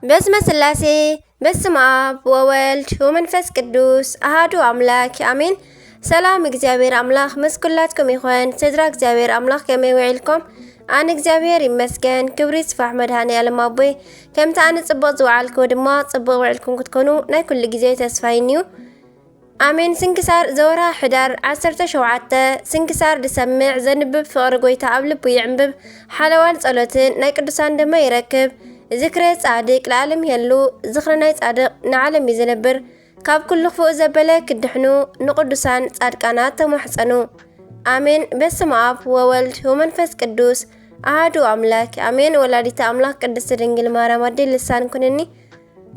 بسم سلاسي بسم آب وولد ومنفس قدوس أهادو أملاك آمين. سلام እግዚአብሔር አምላክ መስኩላትኩም ይኹን ስድራ እግዚአብሔር አምላክ ከመይ ውዒልኩም ኣነ እግዚአብሔር ይመስገን ክብሪ ይስፋሕ መድኃኔዓለም ኣቦይ ከምቲ ኣነ ጽቡቕ ዝወዓልኩ ድማ ጽቡቕ ውዒልኩም ክትኮኑ ናይ ኩሉ ግዜ ተስፋይን እዩ ኣሜን። ስንክሳር ዘወርሃ ሕዳር 17 ስንክሳር ድሰምዕ ዘንብብ ፍቕሪ ጎይታ ኣብ ልቡ ይዕንብብ ሓለዋን ጸሎትን ናይ ቅዱሳን ድማ ይረክብ ذكر صادق لعالم يلو ذكر ناي صادق نعلم يزنبر كاب كل خفوق زبله كدحنو نقدسان صادقانات تمحصنو آمين. بسم آب وولد ومنفس قدوس أحدو أملاك آمين. ولاديت أملاك قدس ድንግል ማርያም ወዲ ልሳን ኩነኒ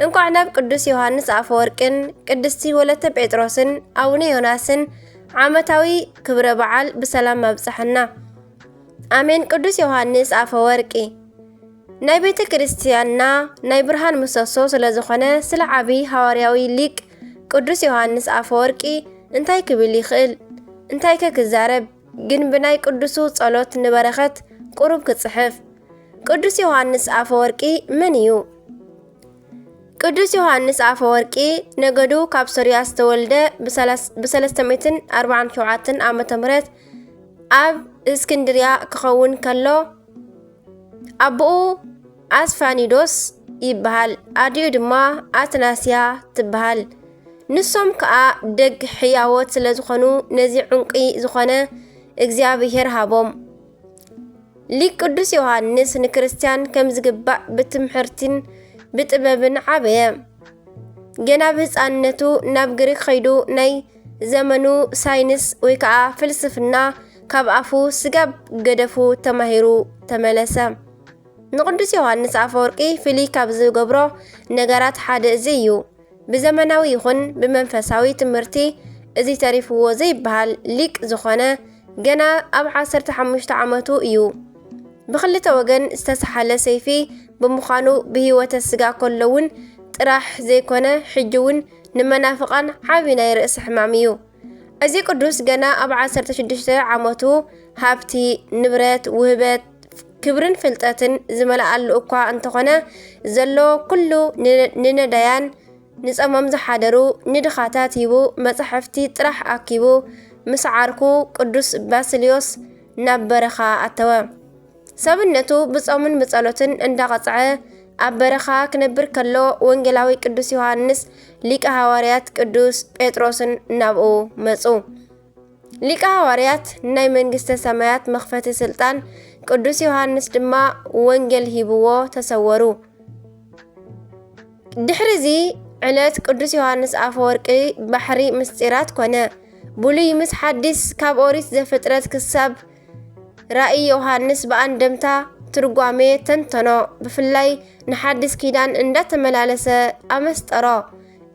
እንኳን ናብ ቅዱስ ዮሐንስ አፈወርቅን ቅድስቲ ወለተ ጴጥሮስን አቡነ ዮናስን ዓመታዊ ክብረ በዓል በሰላም ማብጽሐና አሜን። ቅዱስ ዮሐንስ አፈወርቂ ናይ ቤተ ክርስቲያንና ናይ ብርሃን ምሰሶ ስለዝኾነ ስለ ዓቢ ሐዋርያዊ ሊቅ ቅዱስ ዮሐንስ አፈወርቂ እንታይ ክብል ይኽእል? እንታይ ክዛረብ? ግን ብናይ ቅዱሱ ጸሎት ንበረኸት ቁሩብ ክጽሕፍ። ቅዱስ ዮሐንስ አፈወርቂ ምን እዩ? ቅዱስ ዮሐንስ አፈወርቂ ነገዱ ካብ ሶርያ ዝተወልደ ብ347 ዓመተ ምህረት ኣብ እስክንድርያ ክኸውን ከሎ አቡኡ አስፋኒዶስ ይበሃል አዲኡ ድማ አትናስያ ትበሃል። ንሶም ከዓ ደግ ሕያወት ስለዝኾኑ ነዚ ዕንቂ ዝኾነ እግዚአብሔር ሃቦም። ሊቅ ቅዱስ ዮሐንስ ንክርስቲያን ከም ዝግባእ ብትምህርትን ብጥበብን ዓበየ። ገና ብህፃንነቱ ናብ ግሪክ ኸይዱ ናይ ዘመኑ ሳይንስ ወይ ከዓ ፍልስፍና ካብ አፉ ስጋብ ገደፉ ተማሂሩ ተመለሰ። ንቅዱስ ዮሐንስ አፈወርቂ ፍልይ ካብ ዝገብሮ ነገራት ሓደ እዚ እዩ። ብዘመናዊ ይኹን ብመንፈሳዊ ትምህርቲ እዚ ተሪፍዎ ዘይበሃል ሊቅ ዝኾነ ገና ኣብ 15 ዓመቱ እዩ። ብክልተ ወገን ዝተሰሓለ ሰይፊ ብምዃኑ ብህይወተ ስጋ ከለውን ጥራሕ ዘይኮነ ሕጂውን ንመናፍቃን ዓቢ ናይ ርእሲ ሕማም እዩ። እዚ ቅዱስ ገና ኣብ 16 ዓመቱ ሃብቲ ንብረት ውህበት ክብርን ፍልጠትን ዝመልኣሉ እኳ እንተኾነ ዘሎ ኩሉ ንነዳያን ንጸመም ዝሓደሩ ንድኻታት ሂቡ መጽሕፍቲ ጥራሕ ኣኪቡ ምስ ዓርኩ ቅዱስ ባስልዮስ ናብ በረኻ ኣተወ። ሰብነቱ ብጾምን ብጸሎትን እንዳቐጽዐ ኣብ በረኻ ክነብር ከሎ ወንጌላዊ ቅዱስ ዮሐንስ ሊቀ ሐዋርያት ቅዱስ ጴጥሮስን ናብኡ መጹ። ሊቀ ሐዋርያት ናይ መንግስተ ሰማያት መኽፈቲ ስልጣን ቅዱስ ዮሐንስ ድማ ወንጌል ሂብዎ ተሰወሩ። ድሕሪዚ ዕለት ቅዱስ ዮሐንስ አፈወርቂ ባሕሪ ምስጢራት ኮነ። ብሉይ ምስ ሓዲስ ካብ ኦሪት ዘፍጥረት ክሳብ ራእይ ዮሐንስ በአንደምታ ትርጓሜ ተንተኖ ብፍላይ ንሓዲስ ኪዳን እንዳተመላለሰ ኣመስጠሮ።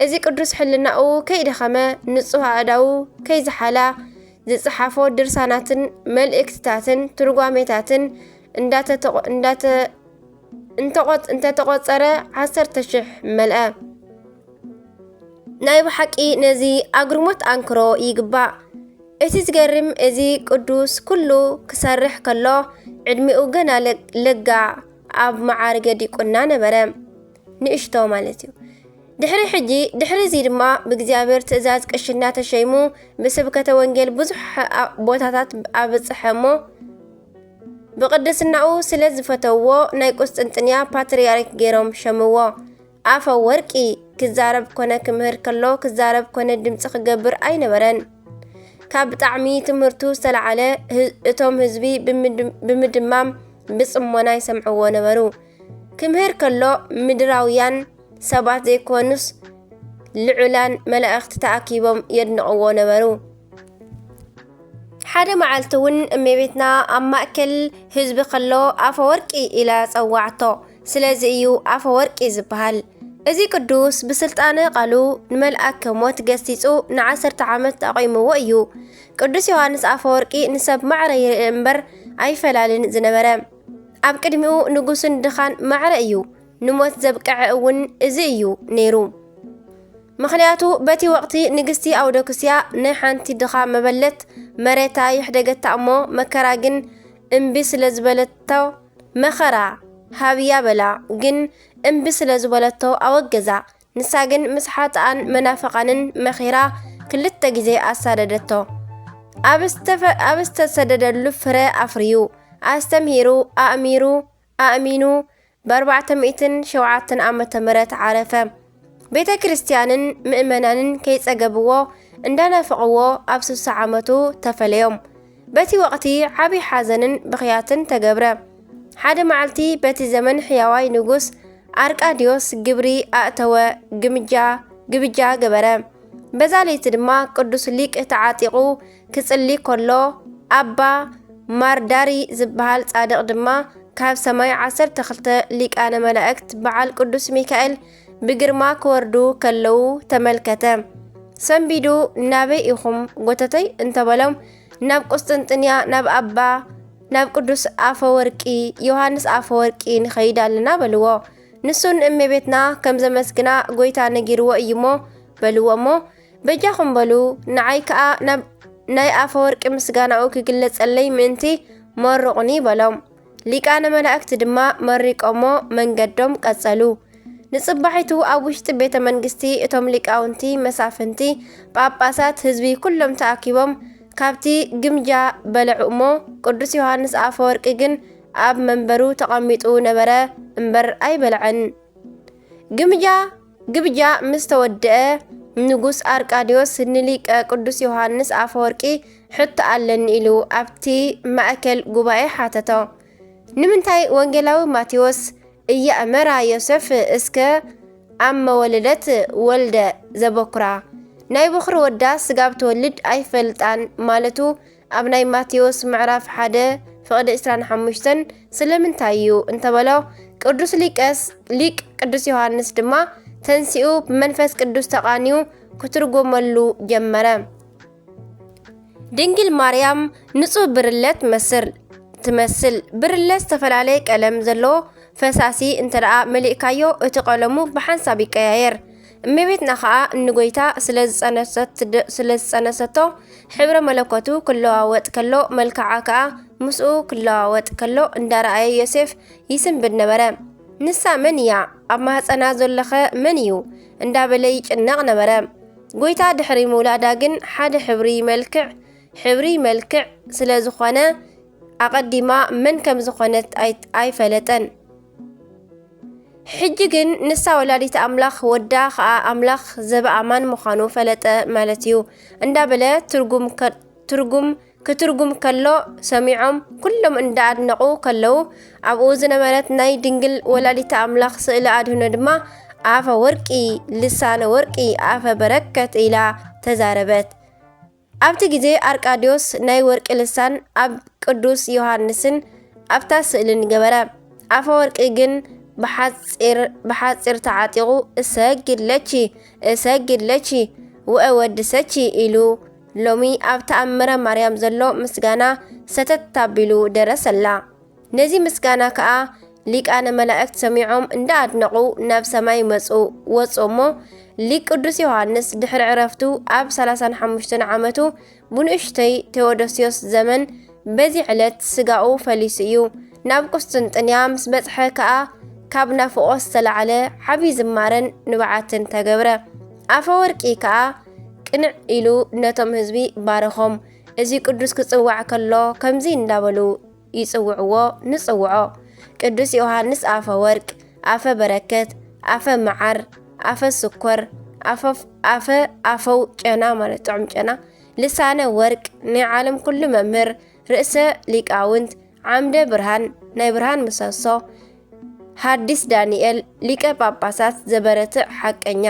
እዚ ቅዱስ ሕልናኡ ከይደኸመ ንጹህ ኣእዳው ከይዝሓላ ዝጽሓፎ ድርሳናትን መልእክትታትን ትርጓሜታትን እንተተቆጸረ 10,000 መልአ። ናይ ብሓቂ ነዚ ኣግርሞት አንክሮ ይግባእ። እቲ ዝገርም እዚ ቅዱስ ኩሉ ክሰርሕ ከሎ ዕድሚኡ ገና ለጋ ኣብ መዓርገ ዲቁና ነበረ፣ ንእሽቶ ማለት እዩ። ድሕሪ እዚ ድማ ብእግዚአብሔር ትእዛዝ ቅሽና ተሸይሙ ብስብከተ ወንጌል ብዙሕ ቦታታት ኣብጽሐሞ ብቅድስናኡ ስለ ዝፈተዎ ናይ ቁስጥንጥንያ ፓትርያርክ ገይሮም ሸምዎ። አፈወርቂ ክዛረብ ኮነ ክምህር ከሎ ክዛረብ ኮነ ድምፂ ክገብር ኣይነበረን። ካብ ብጣዕሚ ትምህርቱ ዝተለዓለ እቶም ህዝቢ ብምድማም ብጽሞና ይሰምዕዎ ነበሩ። ክምህር ከሎ ምድራውያን ሰባት ዘይኮኑስ ልዑላን መላእኽቲ ተኣኪቦም የድንቕዎ ነበሩ። ሓደ መዓልቲ እውን እመቤትና ኣብ ማእከል ህዝቢ ከሎ አፈወርቂ ኢላ ጸዋዕቶ። ስለዚ እዩ አፈወርቂ ዝበሃል። እዚ ቅዱስ ብስልጣነ ቃሉ ንመልአከ ሞት ገሲጹ ን10 ዓመት ኣቆይምዎ እዩ። ቅዱስ ዮሐንስ አፈወርቂ ንሰብ ማዕረ ይርኢ እምበር ኣይፈላልን ዝነበረ። ኣብ ቅድሚኡ ንጉስን ድኻን ማዕረ እዩ። ንሞት ዘብቅዐ እውን እዚ እዩ ነይሩ። ምክንያቱ በቲ ወቅቲ ንግስቲ ኣውዶክስያ ናይ ሓንቲ ድኻ መበለት መሬታ ይሕደገታ እሞ መከራ ግን እምቢ ስለ ዝበለቶ መኸራ ሃብያ በላ ግን እምቢ ስለ ዝበለቶ ኣወገዛ። ንሳ ግን ምስ ሓጥኣን መናፍቃንን መኺራ ክልተ ግዜ ኣሳደደቶ። ኣብ ዝተሰደደሉ ፍረ ኣፍርዩ ኣስተምሂሩ ኣእሚኑ ብ407 ዓመተ ምህረት ዓረፈ። ቤተ ክርስቲያንን ምእመናንን ከይጸገብዎ እንዳናፍቕዎ ኣብ 60 ዓመቱ ተፈለዮም። በቲ ወቕቲ ዓብይ ሓዘንን ብኽያትን ተገብረ። ሓደ መዓልቲ በቲ ዘመን ሕያዋይ ንጉስ ኣርቃዲዮስ ግብሪ ኣእተወ፣ ግብጃ ገበረ። በዛ ለይቲ ድማ ቅዱስ ሊቅ ተዓጢቑ ክጽሊ ከሎ ኣባ ማርዳሪ ዝበሃል ጻድቕ ድማ ካብ ሰማይ 12 ሊቃነ መላእክት በዓል ቅዱስ ሚካኤል ብግርማ ክወርዱ ከለው ተመልከተ። ሰንቢዱ ናበይ ኢኹም ጎተተይ እንተበሎም ናብ ቁስጥንጥንያ ናብ ቅዱስ ኣፈወርቂ ዮሐንስ ኣፈወርቂ ንኸይድ ኣለና በልዎ። ንሱን እመቤትና ከም ዘመስግና ጎይታ ነጊርዎ እዩሞ በልዎ እሞ በጃኹም በሉ። ንዓይ ከዓ ናይ ኣፈወርቂ ምስጋናኡ ክግለጸለይ ምእንቲ መርቑኒ በሎም። ሊቃነ መላእክት ድማ መሪቆሞ መንገዶም ቀጸሉ። ንጽባሒቱ ኣብ ውሽጢ ቤተ መንግስቲ እቶም ሊቃውንቲ መሳፍንቲ ጳጳሳት ህዝቢ ኩሎም ተኣኪቦም ካብቲ ግምጃ በልዑ እሞ ቅዱስ ዮሐንስ ኣፈወርቂ ግን ኣብ መንበሩ ተቐሚጡ ነበረ እምበር ኣይበልዐን። ግብጃ ምስ ተወድአ ንጉስ ኣርቃዲዮስ ንሊቀ ቅዱስ ዮሐንስ ኣፈወርቂ ሕቶ ኣለኒ ኢሉ ኣብቲ ማእከል ጉባኤ ሓተቶ። ንምንታይ ወንጌላዊ ማቴዎስ እያእመራ ዮሴፍ እስከ ኣብ መወለደት ወልደ ዘበኩራ ናይ በኩሪ ወዳ ስጋብ ትወልድ ኣይፈልጣን ማለቱ ኣብ ናይ ማቴዎስ ምዕራፍ 1 ፍቕዲ 25 ስለምንታይ እዩ እንተበሎ ቅዱስ ሊቅ ቅዱስ ዮሐንስ ድማ ተንሲኡ ብመንፈስ ቅዱስ ተቃኒዩ ክትርጎመሉ ጀመረ። ድንግል ማርያም ንጹህ ብርለት ትመስል ብርለ ዝተፈላለየ ቀለም ዘለዎ ፈሳሲ እንተደኣ መሊእካዮ እቲ ቀለሙ ብሓንሳብ ይቀያየር። እመቤትና ከዓ ንጎይታ ስለዝጸነሰቶ ሕብረ መለኮቱ ክለዋወጥ ከሎ መልክዓ ከዓ ምስኡ ክለዋወጥ ከሎ እንዳረኣየ ዮሴፍ ይስንብድ ነበረ። ንሳ መን እያ? ኣብ ማህፀና ዘለኸ መን እዩ? እንዳበለ ይጭነቕ ነበረ። ጎይታ ድሕሪ ምውላዳ ግን ሓደ ሕብሪ መልክዕ ስለ ዝኾነ ኣቐዲማ መን ከም ዝኾነት ኣይፈለጠን። ሕጂ ግን ንሳ ወላዲት ኣምላኽ ወዳ ከዓ ኣምላኽ ዘበኣማን ምዃኑ ፈለጠ ማለት እዩ እንዳበለ ክትርጉም ከሎ ሰሚዖም ኩሎም እንዳኣድነቑ ከለው ኣብኡ ዝነበረት ናይ ድንግል ወላዲት ኣምላኽ ስእሊ ኣድህኖ ድማ ኣፈ ወርቂ ልሳነ ወርቂ ኣፈ በረከት ኢላ ተዛረበት። ኣብቲ ግዜ ኣርቃዲዮስ ናይ ወርቂ ልሳን ኣብ ቅዱስ ዮሐንስን ኣብታ ስእልን ገበረ። ኣፈ ወርቂ ግን ብሓፂር ተዓጢቑ እሰግድለቺ ወድሰቺ ኢሉ ሎሚ ኣብ ተኣምረ ማርያም ዘሎ ምስጋና ሰተት ታቢሉ ደረሰላ። ነዚ ምስጋና ከዓ ሊቃነ መላእክት ሰሚዖም እንዳኣድነቑ ናብ ሰማይ ወፁ እሞ ሊቅ ቅዱስ ዮሐንስ ድሕሪ ዕረፍቱ ኣብ 35 ዓመቱ ብንእሽተይ ቴዎዶስዮስ ዘመን በዚ ዕለት ስጋኡ ፈሊሱ እዩ። ናብ ቁስጥንጥንያ ምስ በጽሐ ከዓ ካብ ናፍቆስ ዝተላዕለ ዓብይ ዝማረን ንባዓትን ተገብረ። ኣፈወርቂ ከዓ ቅንዕ ኢሉ ነቶም ህዝቢ ባረኾም። እዚ ቅዱስ ክጽዋዕ ከሎ ከምዚ እንዳበሉ ይጽውዕዎ ንጽውዖ ቅዱስ ዮሐንስ ኣፈ ወርቅ፣ ኣፈ በረከት፣ ኣፈ መዓር፣ ኣፈ ስኮር፣ ኣፈው ጨና ማለት ጥዑም ጨና፣ ልሳነ ወርቅ፣ ናይ ዓለም ኩሉ መምህር፣ ርእሰ ሊቃውንት፣ ዓምደ ብርሃን፣ ናይ ብርሃን ምሰሶ፣ ሐዲስ ዳንኤል፣ ሊቀ ጳጳሳት ዘበረትዕ ሓቀኛ፣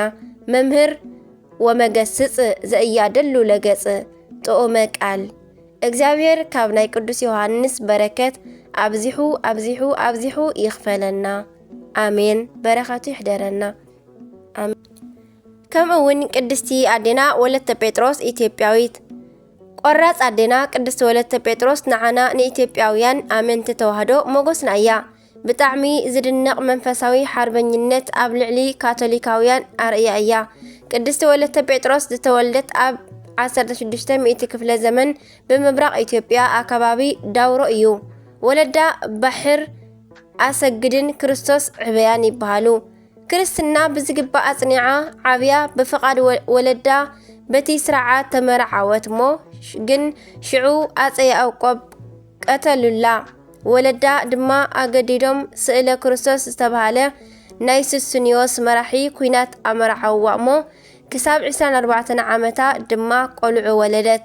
መምህር ወመገስጽ ዘእያደሉ ለገጽ፣ ጥዑመ ቃል። እግዚአብሔር ካብ ናይ ቅዱስ ዮሐንስ በረከት ኣብዚሑ ይኽፈለና። አሜን። በረከቱ ይሕደረና። ከምኡውን ቅድስቲ ኣዴና ወለተ ጴጥሮስ ኢትዮጵያዊት ቆራጽ ኣዴና ቅድስቲ ወለተ ጴጥሮስ ንዓና ንኢትዮጵያውያን ኣመንቲ ተዋህዶ ሞጎስና እያ። ብጣዕሚ ዝድነቕ መንፈሳዊ ሓርበኝነት ኣብ ልዕሊ ካቶሊካውያን ኣርእያ እያ። ቅድስቲ ወለተ ጴጥሮስ ዝተወልደት ኣብ 1600 ክፍለ ዘመን ብምብራቕ ኢትዮጵያ ኣከባቢ ዳውሮ እዩ። ወለዳ ባሕር ኣሰግድን ክርስቶስ ዕበያን ይበሃሉ። ክርስትና ብዝግባእ ኣጽኒዓ ዓብያ ብፍቓድ ወለዳ በቲ ስርዓት ተመርዓወት እሞ ግን ሽዑ ኣፀይ ያዕቆብ ቀተሉላ። ወለዳ ድማ ኣገዲዶም ስእለ ክርስቶስ ዝተባሃለ ናይ ሱስንዮስ መራሒ ኩናት ኣመርዓዋ እሞ ክሳብ 24 ዓመታ ድማ ቆልዑ ወለደት።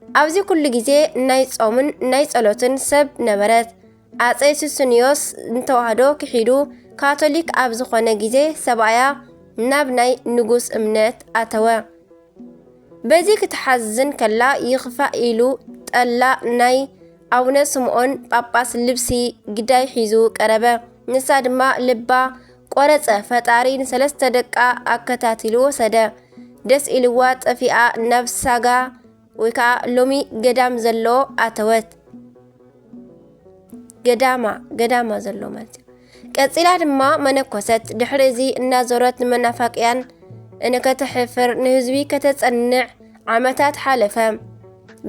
ኣብዚ ኩሉ ግዜ ናይ ጾምን ናይ ጸሎትን ሰብ ነበረት። ኣፀይ ሱስንዮስ እንተዋህዶ ክሒዱ ካቶሊክ ኣብ ዝኾነ ግዜ ሰብኣያ ናብ ናይ ንጉስ እምነት ኣተወ። በዚ ክትሓዝን ከላ ይኽፋእ ኢሉ ጠላ ናይ ኣቡነ ስምዖን ጳጳስ ልብሲ ግዳይ ሒዙ ቀረበ። ንሳ ድማ ልባ ቆረፀ። ፈጣሪ ንሰለስተ ደቃ ኣከታቲሉ ወሰደ። ደስ ኢልዋ ጠፊኣ ናብ ሳጋ ወይ ከዓ ሎሚ ገዳም ዘሎ ኣተወት። ገዳማ ዘሎ ማለት እዩ። ቀፂላ ድማ መነኮሰት። ድሕሪ እዚ እናዞረት ንመናፋቅያን እንከተሕፍር ንህዝቢ ከተጸንዕ ዓመታት ሓለፈ።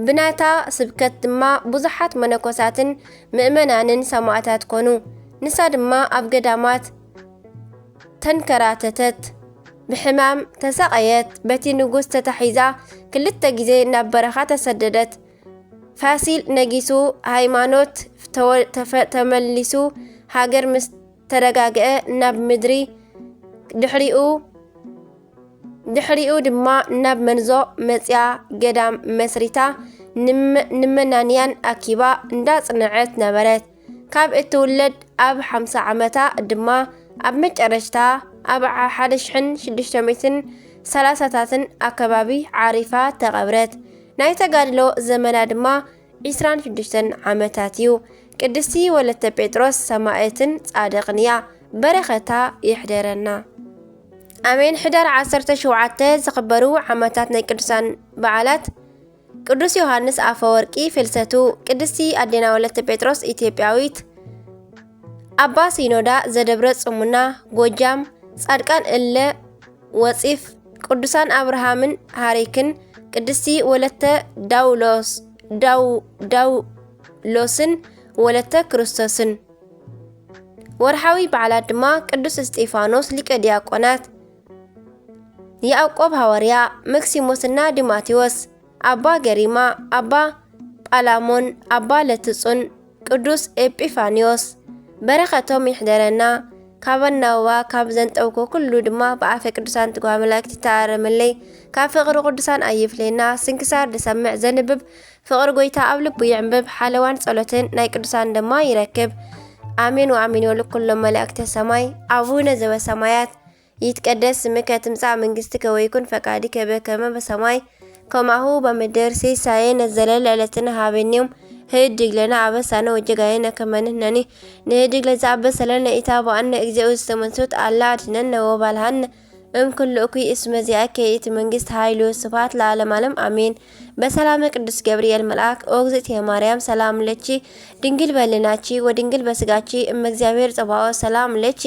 ብናታ ስብከት ድማ ብዙሓት መነኮሳትን ምእመናንን ሰማዕታት ኮኑ። ንሳ ድማ ኣብ ገዳማት ተንከራተተት፣ ብሕማም ተሰቃየት። በቲ ንጉስ ተታሒዛ 2 ግዜ ናብ በረኻ ተሰደደት። ፋሲል ነጊሱ ሃይማኖት ተመሊሱ ሃገር ምስ ተረጋግአ ናብ ምድሪ ድሕሪኡ ድማ ናብ መንዞ መጽያ ገዳም መስሪታ ንመናንያን ኣኪባ እንዳጽንዐት ነበረት። ካብ እትውለድ ኣብ 50 ዓመታ ድማ ኣብ መጨረሽታ ኣብ 1630ታትን ኣከባቢ ዓሪፋ ተቐብረት። ናይ ተጋድሎ ዘመና ድማ 26 ዓመታት እዩ። ቅድስቲ ወለተ ጴጥሮስ ሰማዕትን ጻድቕን እያ። በረኸታ ይሕደረና ኣሜን። ሕዳር 17 ዝኽበሩ ዓመታት ናይ ቅዱሳን በዓላት ቅዱስ ዮሃንስ ኣፈወርቂ ፍልሰቱ፣ ቅድስቲ ኣዴና ወለተ ጴጥሮስ ኢትዮጵያዊት፣ ኣባ ሲኖዳ ዘደብረ ጽሙና ጎጃም፣ ጻድቃን እለ ወፂፍ፣ ቅዱሳን አብርሃምን ሃሪክን፣ ቅድስቲ ወለተ ዳውሎስን ወለተ ክርስቶስን። ወርሃዊ በዓላት ድማ ቅዱስ እስጢፋኖስ ሊቀ ዲያቆናት፣ ያዕቆብ ሐዋርያ፣ መክሲሞስና ዲማቴዎስ፣ አባ ገሪማ፣ አባ ጳላሞን፣ አባ ለትጹን፣ ቅዱስ ኤጲፋኒዮስ። በረኸቶም ይሕደረና ካበናዋ ካብ ዘንጠውኮ ኩሉ ድማ ብኣፈ ቅዱሳን ትጓ መላእክት ተኣረመለይ ካብ ፍቅሪ ቅዱሳን ኣይፍለና። ስንክሳር ድሰምዕ ዘንብብ ፍቅሪ ጎይታ ኣብ ልቡ ይዕንብብ። ሓለዋን ጸሎትን ናይ ቅዱሳን ድማ ይረክብ። አሜን ወአሜን። ወለኩሎም መላእክተ ሰማይ አቡነ ዘበሰማያት ይትቀደስ ስምከ ትምጻእ መንግሥትከ ወይኩን ፈቃድከ በከመ በሰማይ ከማሁ በምድር ሲሳየነ ዘለለ ዕለትነ ሀበኔዮም ህድግ ለና አበሳነ ወጀጋየነ ከመንህነኒ ንህድግ ለዛ አበሰለነ ኢታባአነ እግዚኦ ዝተመንሱት አላ አድነነ ወባልሃነ እምኩሉ እኩይ እስመ ዚአከ ይእቲ መንግስት ኃይሉ ስብሐት ለዓለም ዓለም አሜን። በሰላም ቅዱስ ገብርኤል መልአክ ኦግዝእትየ ማርያም ሰላም ለቺ ድንግል በልናቺ ወድንግል በስጋቺ እመ እግዚአብሔር ጸባኦ ሰላም ለቺ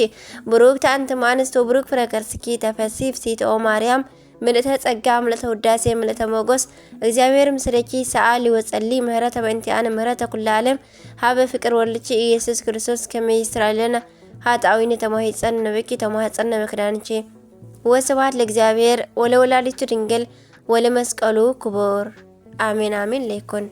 ብሩክት አንቲ እምአንስት ወብሩክ ፍሬ ከርስኪ ተፈሥሒ ፍሥሕት ኦ ማርያም ምልእተ ጸጋ ምልእተ ውዳሴ ምልእተ ሞገስ እግዚአብሔር ምስለኪ ሰአሊ ወጸሊ ምህረተ በእንቲአነ ምህረተ ኩሉ ዓለም ሀበ ፍቅር ወልድኪ ኢየሱስ ክርስቶስ ከመ ይስራለና ኃጣውኢነ ተማሂፀን ነብኪ ተማህፀነ በክዳንቺ ወስብሐት ለእግዚአብሔር ወለወላዲቱ ድንግል ወለመስቀሉ ክቡር አሜን አሜን ለይኩን።